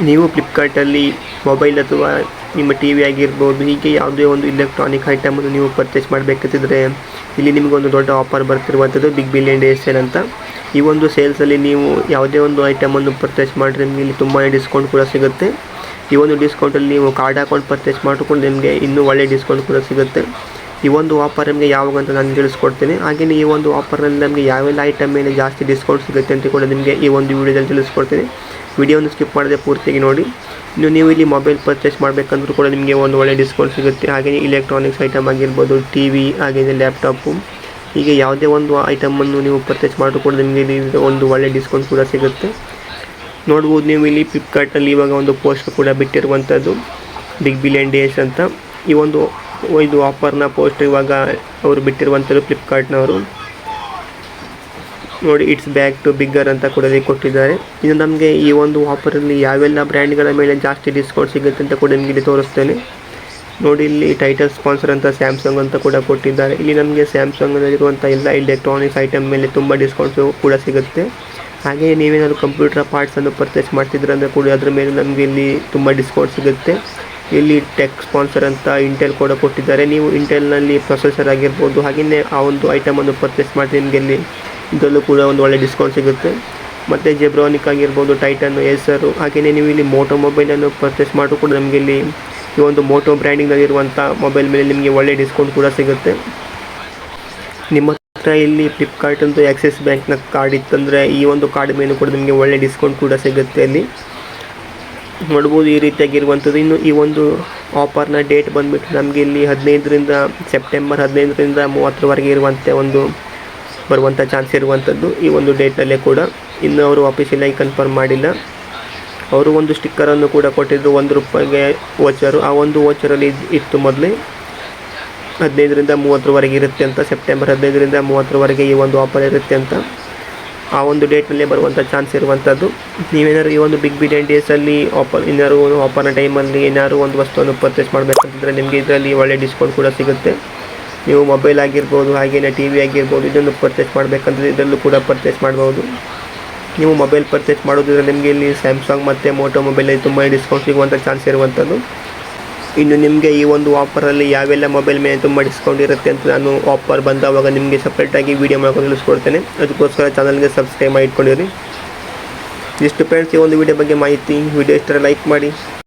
ನೀವು ಫ್ಲಿಪ್ಕಾರ್ಟಲ್ಲಿ ಮೊಬೈಲ್ ಅಥವಾ ನಿಮ್ಮ ಟಿ ವಿ ಆಗಿರ್ಬೋದು, ಹೀಗೆ ಯಾವುದೇ ಒಂದು ಇಲೆಕ್ಟ್ರಾನಿಕ್ ಐಟಮನ್ನು ನೀವು ಪರ್ಚೇಸ್ ಮಾಡಬೇಕಂತಿದ್ರೆ ಇಲ್ಲಿ ನಿಮಗೊಂದು ದೊಡ್ಡ ಆಫರ್ ಬರ್ತಿರುವಂಥದ್ದು ಬಿಗ್ ಬಿಲಿಯನ್ ಡೇ ಸೇಲ್ ಅಂತ. ಈ ಒಂದು ಸೇಲ್ಸಲ್ಲಿ ನೀವು ಯಾವುದೇ ಒಂದು ಐಟಮನ್ನು ಪರ್ಚೇಸ್ ಮಾಡಿದ್ರೆ ನಿಮಗೆ ಇಲ್ಲಿ ತುಂಬಾ ಡಿಸ್ಕೌಂಟ್ ಕೂಡ ಸಿಗುತ್ತೆ. ಈ ಒಂದು ಡಿಸ್ಕೌಂಟಲ್ಲಿ ನೀವು ಕಾರ್ಡ್ ಹಾಕೊಂಡು ಪರ್ಚೇಸ್ ಮಾಡಿಕೊಂಡು ನಿಮಗೆ ಇನ್ನೂ ಒಳ್ಳೆ ಡಿಸ್ಕೌಂಟ್ ಕೂಡ ಸಿಗುತ್ತೆ. ಈ ಒಂದು ಆಫರ್ ನಿಮಗೆ ಯಾವಾಗ ಅಂತ ನಾನು ತಿಳಿಸ್ಕೊಡ್ತೀನಿ. ಹಾಗೆಯೇ ಈ ಒಂದು ಆಫರ್ನಲ್ಲಿ ನಮಗೆ ಯಾವೆಲ್ಲ ಐಟಮ್ ಮೇಲೆ ಜಾಸ್ತಿ ಡಿಸ್ಕೌಂಟ್ ಸಿಗುತ್ತೆ ಅಂತ ಕೂಡ ನಿಮಗೆ ಈ ಒಂದು ವಿಡಿಯೋದಲ್ಲಿ ತಿಳಿಸ್ಕೊಡ್ತೀನಿ. ವಿಡಿಯೋವನ್ನು ಸ್ಕಿಪ್ ಮಾಡದೆ ಪೂರ್ತಿಯಾಗಿ ನೋಡಿ. ಇನ್ನು ನೀವು ಇಲ್ಲಿ ಮೊಬೈಲ್ ಪರ್ಚೇಸ್ ಮಾಡಬೇಕಂದ್ರೂ ಕೂಡ ನಿಮಗೆ ಒಂದು ಒಳ್ಳೆ ಡಿಸ್ಕೌಂಟ್ ಸಿಗುತ್ತೆ. ಹಾಗೆಯೇ ಇಲೆಕ್ಟ್ರಾನಿಕ್ಸ್ ಐಟಮ್ ಆಗಿರ್ಬೋದು, ಟಿ ವಿ, ಹಾಗೆಯೇ ಲ್ಯಾಪ್ಟಾಪು, ಹೀಗೆ ಯಾವುದೇ ಒಂದು ಐಟಮನ್ನು ನೀವು ಪರ್ಚೇಸ್ ಮಾಡಿದ್ರು ಕೂಡ ನಿಮಗೆ ಒಂದು ಒಳ್ಳೆ ಡಿಸ್ಕೌಂಟ್ ಕೂಡ ಸಿಗುತ್ತೆ. ನೋಡ್ಬೋದು ನೀವು ಇಲ್ಲಿ ಫ್ಲಿಪ್ಕಾರ್ಟಲ್ಲಿ ಇವಾಗ ಒಂದು ಪೋಸ್ಟ್ ಕೂಡ ಬಿಟ್ಟಿರುವಂಥದ್ದು ಬಿಗ್ ಬಿಲಿಯನ್ ಡೇಸ್ ಅಂತ. ಇದು ಆಫರ್ನ ಪೋಸ್ಟ್ ಇವಾಗ ಅವರು ಬಿಟ್ಟಿರುವಂಥದ್ದು ಫ್ಲಿಪ್ಕಾರ್ಟ್ನವರು. ನೋಡಿ, ಇಟ್ಸ್ ಬ್ಯಾಕ್ ಟು ಬಿಗ್ಗರ್ ಅಂತ ಕೂಡ ಕೊಟ್ಟಿದ್ದಾರೆ. ಇದು ನಮಗೆ ಈ ಒಂದು ಆಫರಲ್ಲಿ ಯಾವೆಲ್ಲ ಬ್ರ್ಯಾಂಡ್ಗಳ ಮೇಲೆ ಜಾಸ್ತಿ ಡಿಸ್ಕೌಂಟ್ ಸಿಗುತ್ತೆ ಅಂತ ಕೂಡ ನಿಮಗೆ ಇಲ್ಲಿ ತೋರಿಸ್ತೇನೆ. ನೋಡಿ, ಇಲ್ಲಿ ಟೈಟಲ್ ಸ್ಪಾನ್ಸರ್ ಅಂತ ಸ್ಯಾಮ್ಸಂಗ್ ಅಂತ ಕೂಡ ಕೊಟ್ಟಿದ್ದಾರೆ. ಇಲ್ಲಿ ನಮಗೆ ಸ್ಯಾಮ್ಸಂಗ್ನಲ್ಲಿರುವಂಥ ಎಲ್ಲ ಇಲೆಕ್ಟ್ರಾನಿಕ್ಸ್ ಐಟಮ್ ಮೇಲೆ ತುಂಬ ಡಿಸ್ಕೌಂಟ್ ಕೂಡ ಸಿಗುತ್ತೆ. ಹಾಗೆಯೇ ನೀವೇನಾದರೂ ಕಂಪ್ಯೂಟರ್ ಪಾರ್ಟ್ಸನ್ನು ಪರ್ಚೇಸ್ ಮಾಡ್ತಿದ್ರೆ ಅಂದರೆ ಕೂಡ ಅದರ ಮೇಲೆ ನಮಗೆ ಇಲ್ಲಿ ತುಂಬ ಡಿಸ್ಕೌಂಟ್ ಸಿಗುತ್ತೆ. ಇಲ್ಲಿ ಟೆಕ್ ಸ್ಪಾನ್ಸರ್ ಅಂತ ಇಂಟೆಲ್ ಕೂಡ ಕೊಟ್ಟಿದ್ದಾರೆ. ನೀವು ಇಂಟೆಲ್ನಲ್ಲಿ ಪ್ರೊಸೆಸರ್ ಆಗಿರ್ಬೋದು, ಹಾಗೆಯೇ ಆ ಒಂದು ಐಟಮನ್ನು ಪರ್ಚೇಸ್ ಮಾಡಿ ನಿಮಗೆ ಇಲ್ಲಿ ಇದರಲ್ಲೂ ಕೂಡ ಒಂದು ಒಳ್ಳೆ ಡಿಸ್ಕೌಂಟ್ ಸಿಗುತ್ತೆ. ಮತ್ತು ಜೆಬ್ರಾನಿಕ್ ಆಗಿರ್ಬೋದು, ಟೈಟನ್, ಏಸರು, ಹಾಗೆಯೇ ನೀವು ಇಲ್ಲಿ ಮೋಟೋ ಮೊಬೈಲನ್ನು ಪರ್ಚೇಸ್ ಮಾಡಿದ್ರು ಕೂಡ ನಮಗೆ ಇಲ್ಲಿ ಈ ಒಂದು ಮೋಟೋ ಬ್ರ್ಯಾಂಡಿಂಗ್ನಲ್ಲಿರುವಂಥ ಮೊಬೈಲ್ ಮೇಲೆ ನಿಮಗೆ ಒಳ್ಳೆ ಡಿಸ್ಕೌಂಟ್ ಕೂಡ ಸಿಗುತ್ತೆ. ನಿಮ್ಮ ಹತ್ರ ಇಲ್ಲಿ ಫ್ಲಿಪ್ಕಾರ್ಟಂದು ಆಕ್ಸಿಸ್ ಬ್ಯಾಂಕ್ನ ಕಾರ್ಡ್ ಇತ್ತಂದರೆ ಈ ಒಂದು ಕಾರ್ಡ್ ಮೇಲೆ ಕೂಡ ನಿಮಗೆ ಒಳ್ಳೆ ಡಿಸ್ಕೌಂಟ್ ಕೂಡ ಸಿಗುತ್ತೆ. ಅಲ್ಲಿ ನೋಡ್ಬೋದು ಈ ರೀತಿಯಾಗಿರುವಂಥದ್ದು. ಇನ್ನು ಈ ಒಂದು ಆಫರ್ನ ಡೇಟ್ ಬಂದುಬಿಟ್ಟು ನಮಗೆ ಇಲ್ಲಿ ಸೆಪ್ಟೆಂಬರ್ 15ರಿಂದ 30 ಬರುವಂಥ ಚಾನ್ಸ್ ಇರುವಂಥದ್ದು ಈ ಒಂದು ಡೇಟ್ನಲ್ಲೇ ಕೂಡ. ಇನ್ನು ಅವರು ಆಫೀಷಿಯಲಾಗಿ ಕನ್ಫರ್ಮ್ ಮಾಡಿಲ್ಲ. ಅವರು ಒಂದು ಸ್ಟಿಕ್ಕರನ್ನು ಕೂಡ ಕೊಟ್ಟಿದ್ದರು, ₹1 ವೋಚರು. ಆ ಒಂದು ವೋಚರಲ್ಲಿ ಇತ್ತು ಮೊದಲೇ 15ರಿಂದ 30 ಇರುತ್ತೆ ಅಂತ. ಸೆಪ್ಟೆಂಬರ್ 15ರಿಂದ 30 ಈ ಒಂದು ಆಫರ್ ಇರುತ್ತೆ ಅಂತ. ಆ ಒಂದು ಡೇಟ್ನಲ್ಲೇ ಬರುವಂಥ ಚಾನ್ಸ್ ಇರುವಂಥದ್ದು. ನೀವೇನಾದ್ರು ಈ ಒಂದು ಬಿಗ್ ಬಿಲಿಯನ್ ಡೇಸಲ್ಲಿ ಆಫರ್ನ ಟೈಮಲ್ಲಿ ಏನಾದ್ರು ಒಂದು ವಸ್ತುವನ್ನು ಪರ್ಚೇಸ್ ಮಾಡಬೇಕಂತಂದರೆ ನಿಮಗೆ ಇದರಲ್ಲಿ ಒಳ್ಳೆ ಡಿಸ್ಕೌಂಟ್ ಕೂಡ ಸಿಗುತ್ತೆ. ನೀವು ಮೊಬೈಲ್ ಆಗಿರ್ಬೋದು, ಹಾಗೆಯೇ ಟಿ ವಿ ಆಗಿರ್ಬೋದು, ಇದನ್ನು ಪರ್ಚೇಸ್ ಮಾಡಬೇಕಂದ್ರೆ ಇದರಲ್ಲೂ ಕೂಡ ಪರ್ಚೇಸ್ ಮಾಡ್ಬೋದು. ನೀವು ಮೊಬೈಲ್ ಪರ್ಚೇಸ್ ಮಾಡೋದ್ರಿಂದ ನಿಮಗೆ ಇಲ್ಲಿ ಸ್ಯಾಮ್ಸಂಗ್ ಮತ್ತು ಮೋಟೋ ಮೊಬೈಲಲ್ಲಿ ತುಂಬ ಡಿಸ್ಕೌಂಟ್ ಸಿಗುವಂಥ ಚಾನ್ಸ್ ಇರುವಂಥದ್ದು. ಇನ್ನು ನಿಮಗೆ ಈ ಒಂದು ಆಫರಲ್ಲಿ ಯಾವೆಲ್ಲ ಮೊಬೈಲ್ ಮೇಲೆ ತುಂಬ ಡಿಸ್ಕೌಂಟ್ ಇರುತ್ತೆ ಅಂತ ನಾನು ಆಫರ್ ಬಂದಾವಾಗ ನಿಮಗೆ ಸಪ್ರೇಟಾಗಿ ವೀಡಿಯೋ ಮಾಡ್ಕೊಂಡು ತಿಳಿಸ್ಕೊಡ್ತೇನೆ. ಅದಕ್ಕೋಸ್ಕರ ಚಾನಲ್ಗೆ ಸಬ್ಸ್ಕ್ರೈಬ್ ಮಾಡಿ ಇಟ್ಕೊಂಡಿರಿ. ಇಷ್ಟು ಫ್ರೆಂಡ್ಸ್ ಈ ಒಂದು ವಿಡಿಯೋ ಬಗ್ಗೆ ಮಾಹಿತಿ. ವಿಡಿಯೋ ಇಷ್ಟರ ಲೈಕ್ ಮಾಡಿ.